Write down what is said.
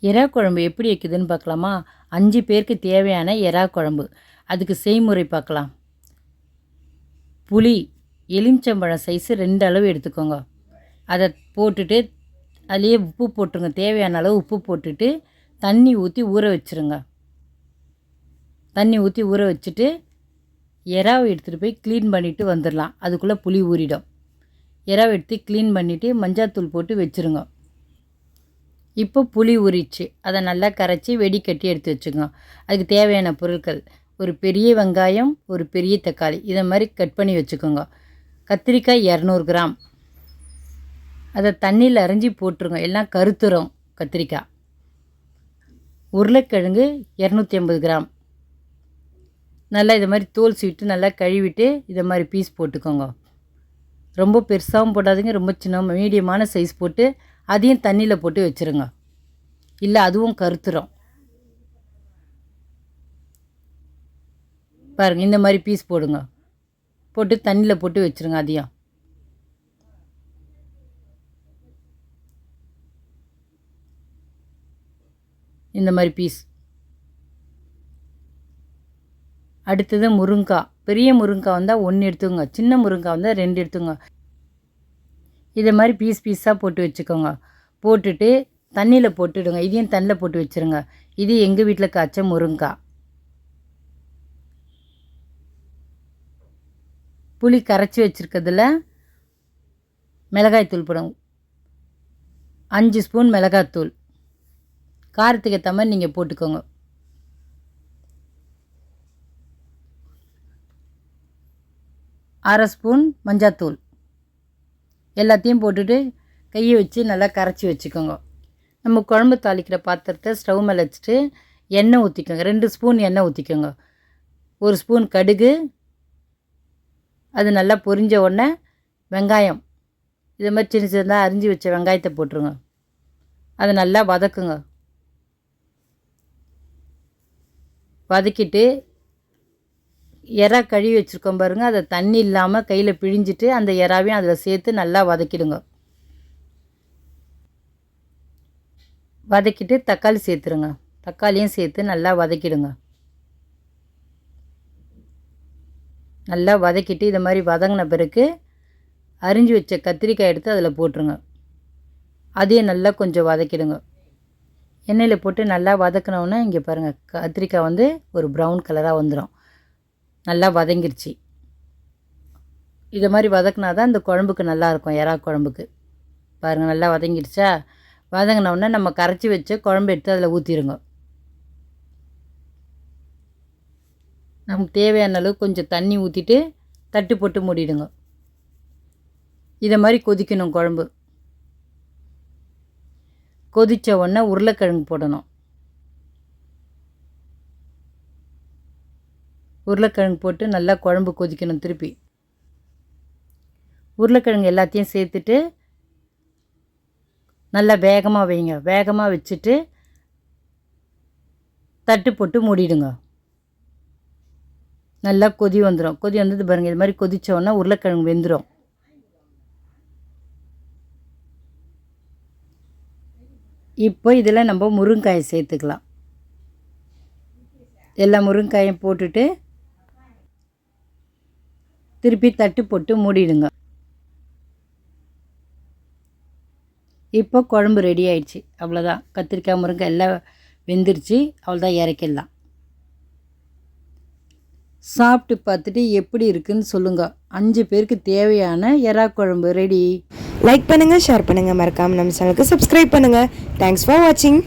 எறா குழம்பு எப்படி வைக்குதுன்னு பார்க்கலாமா? 5 பேருக்கு தேவையான எறா குழம்பு. அதுக்கு செய்முறை பார்க்கலாம். புளி எலுமிச்சம்பழம் சைஸு 2 அளவு எடுத்துக்கோங்க. அதை போட்டுட்டு அதிலேயே உப்பு போட்டுருங்க. தேவையான அளவு உப்பு போட்டுட்டு தண்ணி ஊற்றி ஊற வச்சுருங்க. தண்ணி ஊற்றி ஊற வச்சுட்டு எறாவை எடுத்துகிட்டு போய் க்ளீன் பண்ணிவிட்டு வந்துடலாம். அதுக்குள்ளே புளி ஊறிடும். எறாவை எடுத்து க்ளீன் பண்ணிவிட்டு மஞ்சாத்தூள் போட்டு வச்சுருங்க. இப்போ புளி ஊறிச்சு. அதை நல்லா கரைச்சி வெடிக்கட்டி எடுத்து வச்சுக்கோங்க. அதுக்கு தேவையான பொருட்கள்: ஒரு பெரிய வெங்காயம், ஒரு பெரிய தக்காளி, இதை மாதிரி கட் பண்ணி வச்சுக்கோங்க. கத்திரிக்காய் 200 கிராம், அதை தண்ணியில் அரைஞ்சி போட்டுருங்க. எல்லாம் கருத்துரும் கத்திரிக்காய். உருளைக்கிழங்கு 250 கிராம், நல்லா இதை மாதிரி தோல் சீவிட்டு நல்லா கழுவிட்டு இதை மாதிரி பீஸ் போட்டுக்கோங்க. ரொம்ப பெருசாகவும் போடாதீங்க, ரொம்ப சின்ன மீடியமான சைஸ் போட்டு அதையும் தண்ணியில் போட்டு வச்சுருங்க. இல்லை அதுவும் கருத்துரும். பாருங்கள், இந்த மாதிரி பீஸ் போடுங்க. போட்டு தண்ணியில் போட்டு வச்சுருங்க. அதையும் இந்த மாதிரி பீஸ். அடுத்தது முருங்காய். பெரிய முருங்காய் வந்தால் 1 எடுத்துக்கோங்க, சின்ன முருங்காய் வந்தால் 2 எடுத்துக்கோங்க. இதை மாதிரி பீஸாக போட்டு வச்சுக்கோங்க. போட்டுட்டு தண்ணியில் போட்டுடுங்க. இதையும் தண்ணியில் போட்டு வச்சுருங்க. இது எங்கள் வீட்டில் காய்ச்ச முருங்காய். புளி கரைச்சி வச்சுருக்கிறதுல மிளகாய்த்தூள் போடுங்க. 5 ஸ்பூன் மிளகாய்த்தூள். காரத்துக்கு ஏற்ற மாதிரி நீங்கள் போட்டுக்கோங்க. அரை ஸ்பூன் மஞ்சாத்தூள். எல்லாத்தையும் போட்டுட்டு கையை வச்சு நல்லா கரைச்சி வச்சுக்கோங்க. நம்ம குழம்பு தாளிக்கிற பாத்திரத்தை ஸ்டவ் மேலே வச்சுட்டு எண்ணெய் ஊற்றிக்கோங்க. 2 ஸ்பூன் எண்ணெய் ஊற்றிக்கோங்க. 1 ஸ்பூன் கடுகு. அது நல்லா பொரிஞ்ச உடனே வெங்காயம், இதை மாதிரி சின்ன சின்னதாக அரிஞ்சு வச்ச வெங்காயத்தை போட்டுருங்க. அதை நல்லா வதக்குங்க. வதக்கிட்டு எறா கழுவி வச்சுருக்கோம் பாருங்கள், அதை தண்ணி இல்லாமல் கையில் பிழிஞ்சிட்டு அந்த எறாவையும் அதில் சேர்த்து நல்லா வதக்கிடுங்க. வதக்கிட்டு தக்காளி சேர்த்துருங்க. தக்காளியும் சேர்த்து நல்லா வதக்கிடுங்க. நல்லா வதக்கிட்டு இதை மாதிரி வதங்கின பிறகு அரிஞ்சு வச்ச கத்திரிக்காய் எடுத்து அதில் போட்டுருங்க. அதையும் நல்லா கொஞ்சம் வதக்கிடுங்க. எண்ணெயில் போட்டு நல்லா வதக்கினோன்னே இங்கே பாருங்கள், கத்திரிக்காய் வந்து ஒரு ப்ரௌன் கலராக வந்துடும். நல்லா வதங்கிருச்சு. இதை மாதிரி வதக்கினா தான் இந்த குழம்புக்கு நல்லாயிருக்கும். எறா குழம்புக்கு பாருங்கள், நல்லா வதங்கிடுச்சா? வதங்கினோடனே நம்ம கரைச்சி வச்ச குழம்பு எடுத்து அதில் ஊற்றிடுங்க. நமக்கு தேவையான அளவு கொஞ்சம் தண்ணி ஊற்றிட்டு தட்டு போட்டு மூடிடுங்க. இதை மாதிரி கொதிக்கணும் குழம்பு. கொதித்த உடனே உருளைக்கிழங்கு போடணும். உருளைக்கிழங்கு போட்டு நல்லா குழம்பு கொதிக்கணும். திருப்பி உருளைக்கிழங்கு எல்லாத்தையும் சேர்த்துட்டு நல்லா வேகமாக வைங்க. வேகமாக வச்சுட்டு தட்டு போட்டு மூடிடுங்க. நல்லா கொதி வந்துடும். கொதி வந்தது பாருங்கள், இது மாதிரி கொதித்தோன்னா உருளைக்கிழங்கு வெந்துடும். இப்போ இதில் நம்ம முருங்காயை சேர்த்துக்கலாம். எல்லா முருங்காயும் போட்டுட்டு திருப்பி தட்டு போட்டு மூடிடுங்க. இப்போ குழம்பு ரெடி ஆயிடுச்சு. அவ்வளோதான். கத்திரிக்காய் முருங்காய் எல்லாம் வெந்துருச்சு. அவ்வளோதான், இறக்கிடலாம். சாப்பிட்டு பார்த்துட்டு எப்படி இருக்குன்னு சொல்லுங்கள். 5 பேருக்கு தேவையான எறா குழம்பு ரெடி. லைக் பண்ணுங்கள், ஷேர் பண்ணுங்கள், மறக்காமல் நம்ம சேனலுக்கு சப்ஸ்கிரைப் பண்ணுங்கள். தேங்க்ஸ் ஃபார் வாட்சிங்.